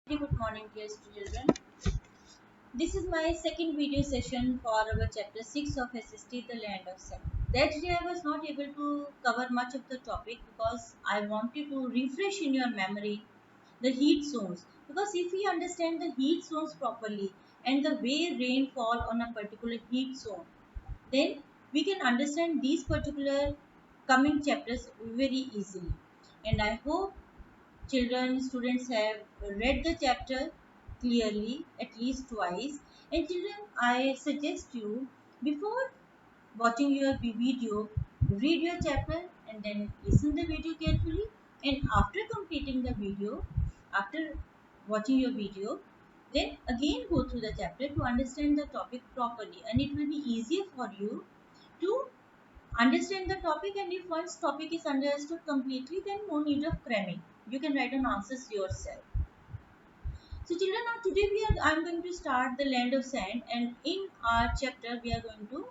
Very good morning, dear children. This is my second video session for our chapter 6 of SST, the land of Sem. That day I was not able to cover much of the topic because I wanted to refresh in your memory the heat zones. Because if we understand the heat zones properly and the way rain fall on a particular heat zone, then we can understand these particular coming chapters very easily. And I hope students have read the chapter clearly at least twice. And children, I suggest you before watching your video, read your chapter and then listen the video carefully. And after completing the video, after watching your video, then again go through the chapter to understand the topic properly, and it will be easier for you to understand the topic. And if one's topic is understood completely, then no need of cramming. You can write down answers yourself. So children, now today I'm going to start the land of sand, and in our chapter we are going to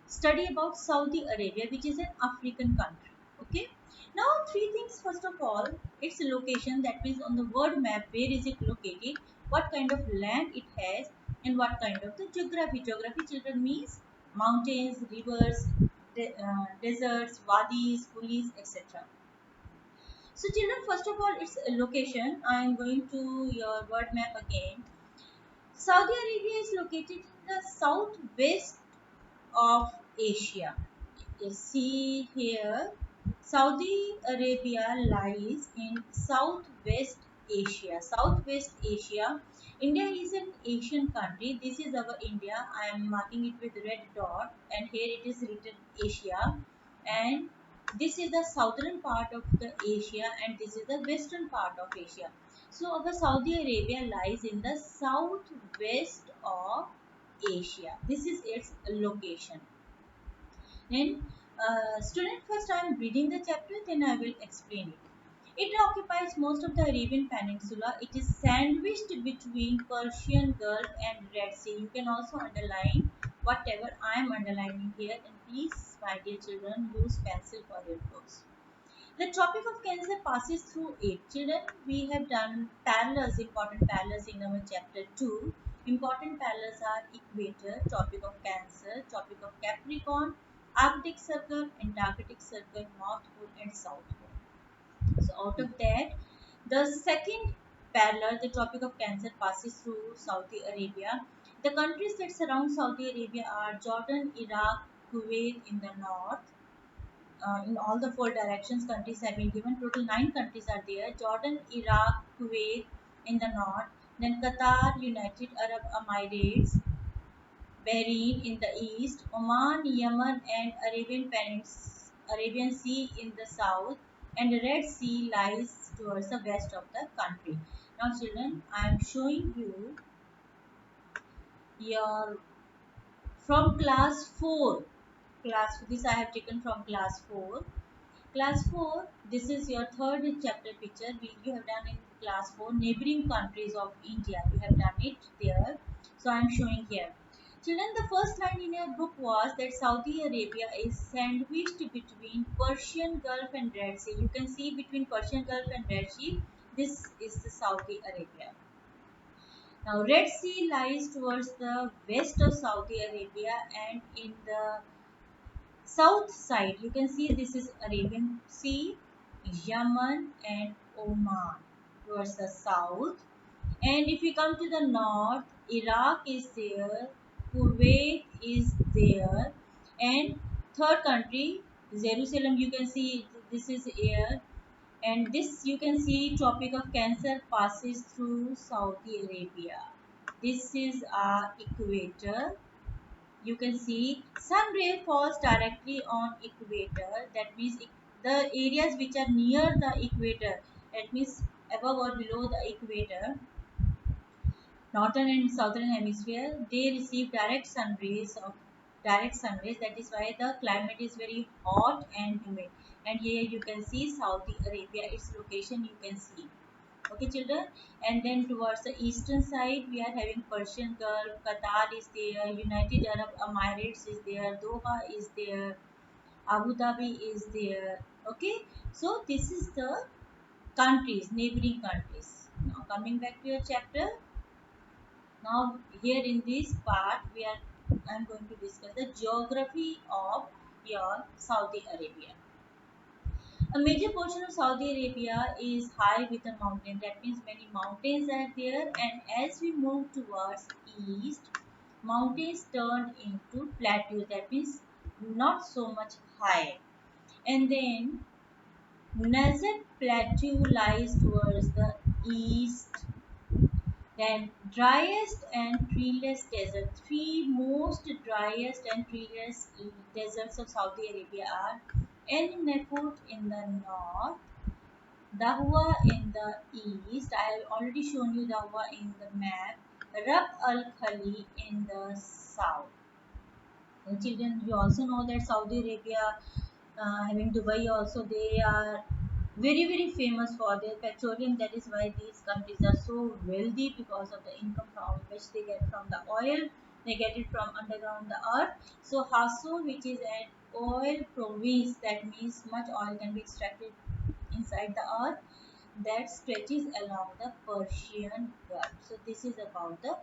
study about Saudi Arabia, which is an African country. Okay. Now three things. First of all, its location, that means on the world map, where is it located, what kind of land it has, and what kind of the geography. Geography, children, means mountains, rivers, deserts, wadis, gullies, etc. So children, first of all, its location. I am going to your world map again. Saudi Arabia is located in the southwest of Asia. You see here, Saudi Arabia lies in Southwest Asia. Southwest Asia. India is an Asian country. This is our India. I am marking it with red dot, and here it is written Asia. And this is the southern part of the Asia, and this is the western part of Asia. So our Saudi Arabia lies in the southwest of Asia. This is its location. Then, student, first I am reading the chapter, then I will explain it. It occupies most of the Arabian Peninsula. It is sandwiched between Persian Gulf and Red Sea. You can also underline whatever I am underlining here, and please, my dear children, use pencil for your books. The Tropic of Cancer passes through it. Children, we have done parallels, important parallels in our chapter 2. Important parallels are equator, Tropic of Cancer, Tropic of Capricorn, Arctic Circle, Antarctic Circle, North Pole and South Pole. So out of that, the second parallel, the Tropic of Cancer, passes through Saudi Arabia. The countries that surround Saudi Arabia are Jordan, Iraq, Kuwait in the north, in all the four directions countries have been given. Total 9 countries are there: Jordan, Iraq, Kuwait in the north, then Qatar, United Arab Emirates, Bahrain in the east, Oman, Yemen and Arabian Sea in the south, and the Red Sea lies towards the west of the country. Now children, I am showing you your from class 4. This I have taken from class 4. Class 4, this is your third chapter picture. You have done in class 4, neighboring countries of India. You have done it there. So I am showing here. Children, the first line in your book was that Saudi Arabia is sandwiched between Persian Gulf and Red Sea. You can see between Persian Gulf and Red Sea, this is the Saudi Arabia. Now, Red Sea lies towards the west of Saudi Arabia, and in the south side you can see this is Arabian Sea, Yemen and Oman towards the south. And if we come to the north, Iraq is there, Kuwait is there, and third country Jerusalem, you can see this is here, and this you can see Tropic of Cancer passes through Saudi Arabia. This is our equator. You can see sun ray falls directly on equator. That means the areas which are near the equator, that means above or below the equator, northern and southern hemisphere, they receive direct sun rays. That is why the climate is very hot and humid. And here you can see Saudi Arabia, its location you can see. Okay children, and then towards the eastern side we are having Persian Gulf, Qatar is there, United Arab Emirates is there, Doha is there, Abu Dhabi is there. Okay, so this is the countries, neighboring countries. Now coming back to your chapter. Now here in this part I'm going to discuss the geography of your Saudi Arabia. A major portion of Saudi Arabia is high with a mountain. That means many mountains are there, and as we move towards east, mountains turn into plateaus. That means not so much high. And then Nazat Plateau lies towards the east. Then driest and treeless desert. Three most driest and treeless deserts of Saudi Arabia are El Nefut in the north, Dahwa in the east. I have already shown you Dahwa in the map. Rab al Khali in the south. Children, you also know that Saudi Arabia, having Dubai also, they are very famous for their petroleum. That is why these countries are so wealthy, because of the income from which they get from the oil. They get it from underground the earth. So Hasso, which is an oil province, that means much oil can be extracted inside the earth, that stretches along the Persian Gulf. So this is about the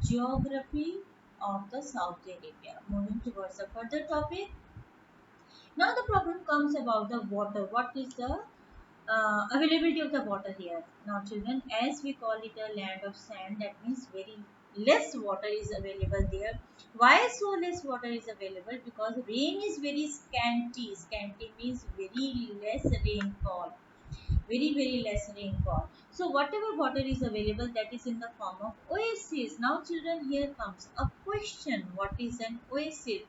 geography of the Saudi Arabia. Moving towards a further topic. Now the problem comes about the water. What is the availability of the water here? Now children, as we call it a land of sand, that means very less water is available there. Why so less water is available? Because rain is very scanty. Scanty means very less rainfall. Very less rainfall. So whatever water is available, that is in the form of oasis. Now children, here comes a question. What is an oasis?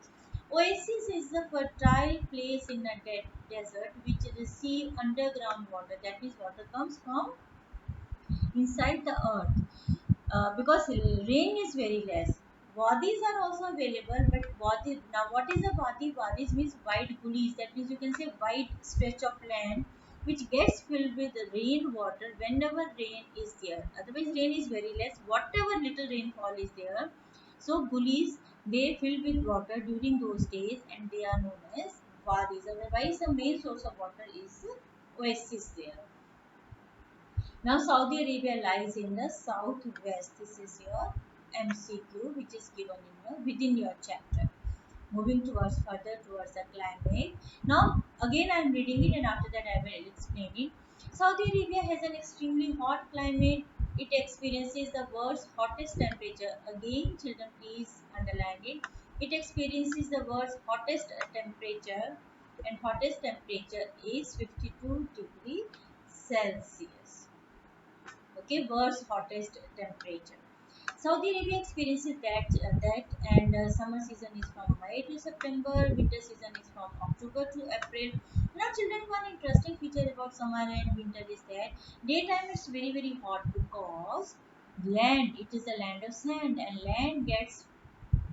Oasis is a fertile place in a desert which receive underground water. That means water comes from inside the earth, because rain is very less. Wadis are also available, but wadi, now what is a wadi? Wadis means wide gullies. That means you can say wide stretch of land which gets filled with rain water whenever rain is there. Otherwise, rain is very less. Whatever little rainfall is there, so gullies, they fill with water during those days, and they are known as wadis. Otherwise, the main source of water is oasis there. Now Saudi Arabia lies in the southwest. This is your MCQ, which is given in within your chapter. Moving towards further towards the climate. Now again I am reading it, and after that I will explain it. Saudi Arabia has an extremely hot climate. It experiences the world's hottest temperature. Again, children, please underline it. It experiences the world's hottest temperature, and hottest temperature is 52 degrees Celsius. Okay, world's hottest temperature. Saudi Arabia experiences that, and summer season is from May to September. Winter season is from October to April. Now, children, one interesting feature about summer and winter is that daytime it's very hot, because land, it is a land of sand, and land gets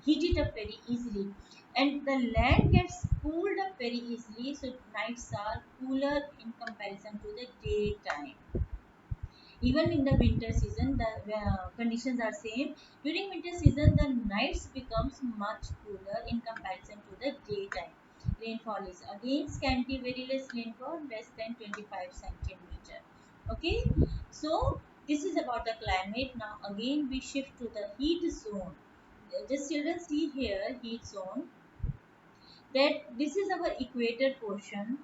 heated up very easily, and the land gets cooled up very easily. So nights are cooler in comparison to the daytime. Even in the winter season, the conditions are same. During winter season, the nights becomes much cooler in comparison to the daytime. Rainfall is again scanty, very less rainfall, less than 25 centimeter. Okay, so this is about the climate. Now again we shift to the heat zone. Just children, see here heat zone, that this is our equator portion.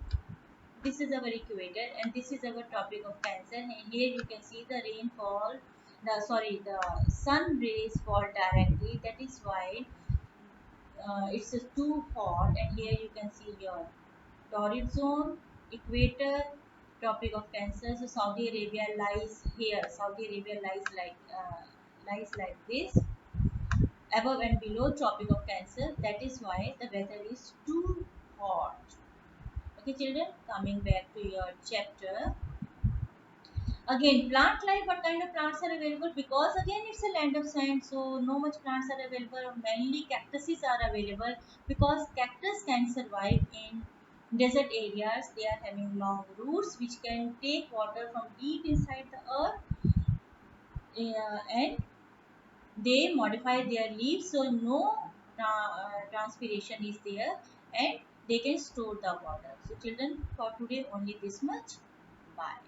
This is our equator, and this is our tropic of Cancer, and here you can see the rainfall, the sun rays fall directly. That is why it's too hot. And here you can see your torrid zone, equator, tropic of Cancer. So Saudi Arabia lies here. Saudi Arabia lies like this, above and below tropic of Cancer. That is why the weather is too hot. Okay children, coming back to your chapter. Again, plant life, what kind of plants are available? Because again it's a land of sand, so no much plants are available. Mainly cactuses are available, because cactus can survive in desert areas. They are having long roots which can take water from deep inside the earth, and they modify their leaves so no transpiration is there, and they can store the water. So children, for today only this much. Bye.